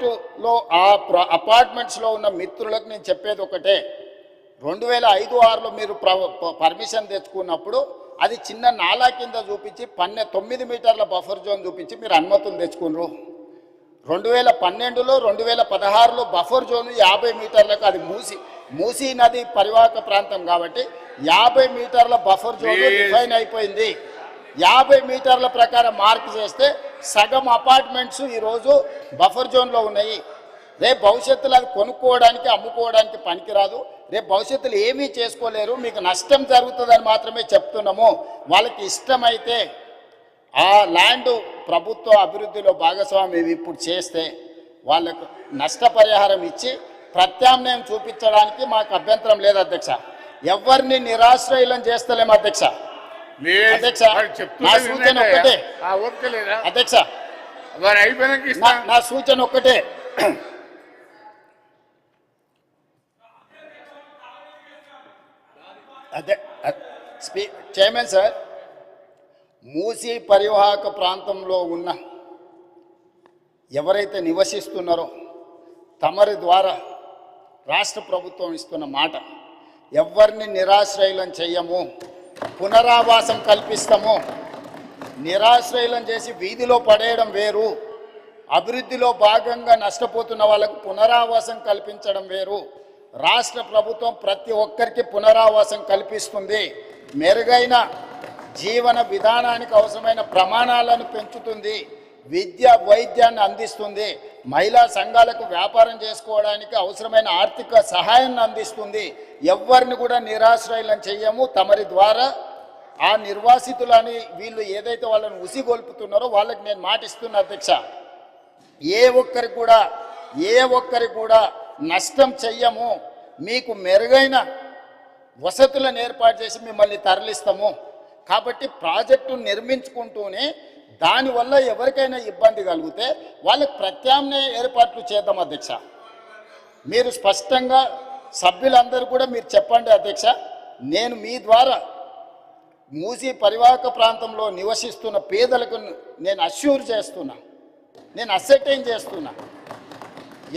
ప్రాజెక్టులో అపార్ట్మెంట్స్లో ఉన్న మిత్రులకు నేను చెప్పేది ఒకటే, 2005-6లో మీరు పర్మిషన్ తెచ్చుకున్నప్పుడు అది చిన్న నాలా కింద చూపించి 9 మీటర్ల బఫర్ జోన్ చూపించి మీరు అనుమతులు తెచ్చుకున్నారు. 2012లో 2016లో బఫర్ జోన్ 50 మీటర్లకు, అది మూసీ నది పరివాహక ప్రాంతం కాబట్టి 50 మీటర్ల బఫర్ జోన్ డిఫైన్ అయిపోయింది. 50 మీటర్ల ప్రకారం మార్క్ చేస్తే సగం అపార్ట్మెంట్స్ ఈరోజు బఫర్ జోన్లో ఉన్నాయి. రేపు భవిష్యత్తులో అది కొనుక్కోవడానికి అమ్ముకోవడానికి పనికిరాదు. రేపు భవిష్యత్తులో ఏమీ చేసుకోలేరు, మీకు నష్టం జరుగుతుందని మాత్రమే చెప్తున్నాము. వాళ్ళకి ఇష్టమైతే ఆ ల్యాండ్ ప్రభుత్వ అభివృద్ధిలో భాగస్వామి ఇప్పుడు చేస్తే వాళ్ళకు నష్టపరిహారం ఇచ్చి ప్రత్యామ్నాయం చూపించడానికి మాకు అభ్యంతరం లేదు అధ్యక్ష. ఎవరిని నిరాశ్రయులను చేస్తలేము అధ్యక్ష. అధ్యక్ష నా సూచన ఒక్కటే అధ్యక్ష, నా సూచన ఒక్కటే, అదే చైర్మన్ సార్, మూసీ పరివాహక ప్రాంతంలో ఉన్న ఎవరైతే నివసిస్తున్నారో తమరి ద్వారా రాష్ట్ర ప్రభుత్వం ఇస్తున్న మాట, ఎవరిని నిరాశ్రయులను చెయ్యము, పునరావాసం కల్పిస్తాము. నిరాశ్రయులను చేసి వీధిలో పడేయడం వేరు, అభివృద్ధిలో భాగంగా నష్టపోతున్న వాళ్ళకు పునరావాసం కల్పించడం వేరు. రాష్ట్ర ప్రభుత్వం ప్రతి ఒక్కరికి పునరావాసం కల్పిస్తుంది, మెరుగైన జీవన విధానానికి అవసరమైన ప్రమాణాలను పెంచుతుంది, విద్య వైద్యాన్ని అందిస్తుంది, మహిళా సంఘాలకు వ్యాపారం చేసుకోవడానికి అవసరమైన ఆర్థిక సహాయాన్ని అందిస్తుంది. ఎవరిని కూడా నిరాశ్రయులను చెయ్యము. తమరి ద్వారా ఆ నిర్వాసితులని వీళ్ళు ఏదైతే వాళ్ళని ఉసిగొల్పుతున్నారో వాళ్ళకి నేను మాటిస్తున్నా అధ్యక్ష, ఏ ఒక్కరికి కూడా నష్టం చెయ్యము. మీకు మెరుగైన వసతులను ఏర్పాటు చేసి మిమ్మల్ని తరలిస్తాము. కాబట్టి ప్రాజెక్టు నిర్మించుకుంటూనే దానివల్ల ఎవరికైనా ఇబ్బంది కలిగితే వాళ్ళకి ప్రత్యామ్నాయ ఏర్పాట్లు చేద్దాం అధ్యక్ష. మీరు స్పష్టంగా సభ్యులందరూ కూడా మీరు చెప్పండి అధ్యక్ష. నేను మీ ద్వారా మూసీ పరివాహక ప్రాంతంలో నివసిస్తున్న పేదలకు నేను అష్యూర్ చేస్తున్నా, నేను అసెర్టైన్ చేస్తున్నా,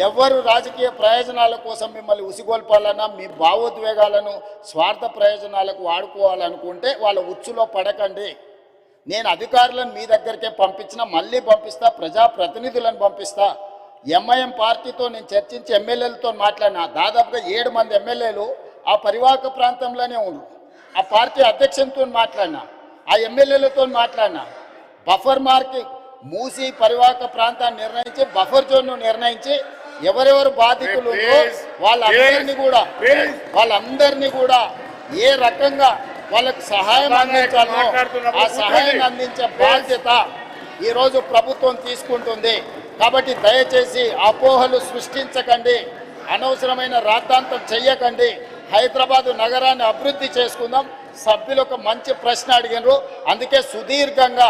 ఎవరు రాజకీయ ప్రయోజనాల కోసం మిమ్మల్ని ఉసిగొల్పాలన్నా మీ భావోద్వేగాలను స్వార్థ ప్రయోజనాలకు వాడుకోవాలనుకుంటే వాళ్ళ ఉచ్చులో పడకండి. నేను అధికారులను మీ దగ్గరికే పంపించినా, మళ్ళీ పంపిస్తా, ప్రజాప్రతినిధులను పంపిస్తా. ఎంఐఎం పార్టీతో నేను చర్చించి ఎమ్మెల్యేలతో మాట్లాడినా, దాదాపుగా 7 మంది ఎమ్మెల్యేలు ఆ పరివాహక ప్రాంతంలోనే ఉన్నారు. ఆ పార్టీ అధ్యక్షునితో మాట్లాడినా, ఆ ఎమ్మెల్యేలతో మాట్లాడినా, బఫర్ మార్కి మూసీ పరివాహక ప్రాంతాన్ని నిర్ణయించి బఫర్ జోన్ను నిర్ణయించి ఎవరెవరు బాధితులు వాళ్ళందరినీ కూడా ఏ రకంగా వాళ్ళకు సహాయం అందించాలో ఆ సహాయాన్ని అందించే బాధ్యత ఈరోజు ప్రభుత్వం తీసుకుంటుంది. కాబట్టి దయచేసి అపోహలు సృష్టించకండి, అనవసరమైన రాద్ధాంతం చెయ్యకండి. హైదరాబాదు నగరాన్ని అభివృద్ధి చేసుకుందాం. సభ్యులు ఒక మంచి ప్రశ్న అడిగినారు, అందుకే సుదీర్ఘంగా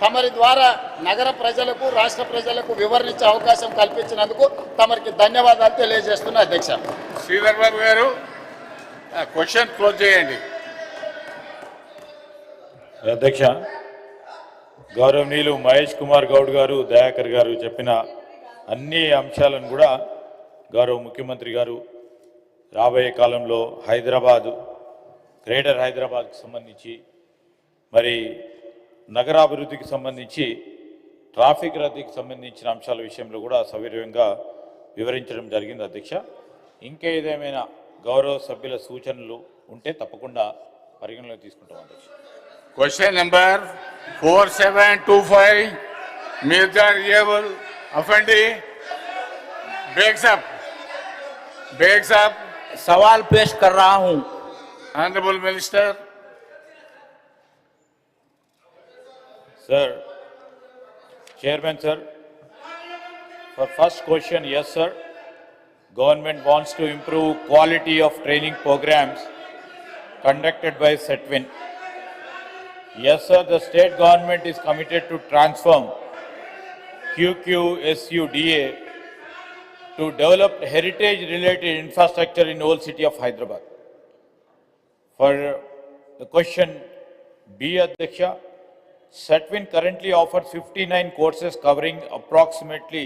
తమరి ద్వారా నగర ప్రజలకు రాష్ట్ర ప్రజలకు వివరించే అవకాశం కల్పించినందుకు తమరికి ధన్యవాదాలు తెలియజేస్తున్నా అధ్యక్ష. శ్రీధర్ బాబు గారు క్వశ్చన్ క్లోజ్ చేయండి. అధ్యక్ష, గౌరవనీయులు మహేష్ కుమార్ గౌడ్ గారు, దయాకర్ గారు చెప్పిన అన్ని అంశాలను కూడా గౌరవ ముఖ్యమంత్రి గారు రాబోయే కాలంలో గ్రేటర్ హైదరాబాద్కి సంబంధించి మరి నగరాభివృద్ధికి సంబంధించి ట్రాఫిక్ రద్దీకి సంబంధించిన అంశాల విషయంలో కూడా సవివరంగా వివరించడం జరిగింది అధ్యక్ష. ఇంకేదేమైనా గౌరవ సభ్యుల సూచనలు ఉంటే తప్పకుండా పరిగణలోకి తీసుకుంటాం అధ్యక్ష. క్వశ్చన్ నెంబర్ 4725 मिर्जा रिएबल अफंडी बेग साहब सवाल पेश कर रहा हूं. Honourable minister. Sir, Chairman sir, for first question, yes sir, government wants to improve quality of training programs conducted by SETWIN. Yes sir, the state government is committed to transform QQSUDA to develop heritage related infrastructure in old city of Hyderabad. For the question B, Adhyaksha, SETWIN currently offers 59 courses covering approximately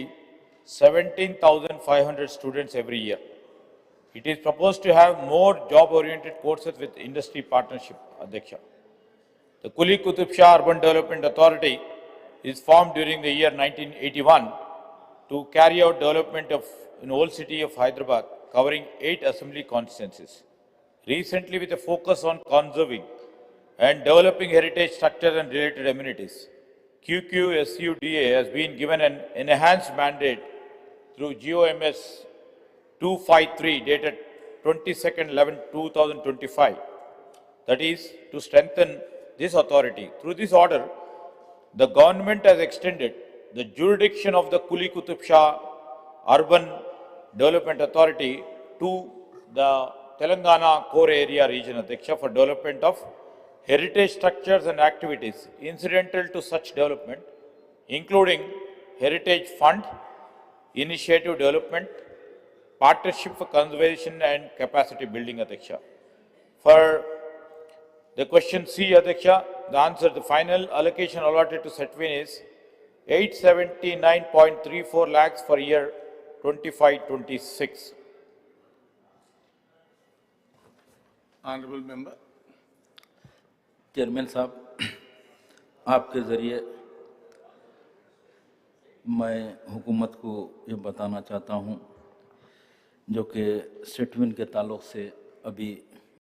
17,500 students every year. It is proposed to have more job-oriented courses with industry partnership, Adhyaksha. The Kuli Qutub Shah Urban Development Authority is formed during the year 1981 to carry out development of an old city of Hyderabad, covering 8 assembly constituencies. Recently, with a focus on conserving and developing heritage structure and related amenities, QQSUDA has been given an enhanced mandate through GOMS 253 dated 22/11/2025. That is to strengthen this authority. Through this order, the government has extended the jurisdiction of the Kuli Qutub Shah Urban Development Authority to the Telangana core area region, Adhyaksha, for development of heritage structures and activities incidental to such development, including heritage fund, initiative development, partnership for conservation and capacity building, Adhyaksha. For the question C, Adhyaksha, the answer, the final allocation allotted to Setwin is 879.34 lakhs for year 25-26. Honorable member. Chairman साहब, आपके ज़रिए मैं हुकूमत को ये बताना चाहता हूँ जो कि सेटविन के ताल्लुक़ से अभी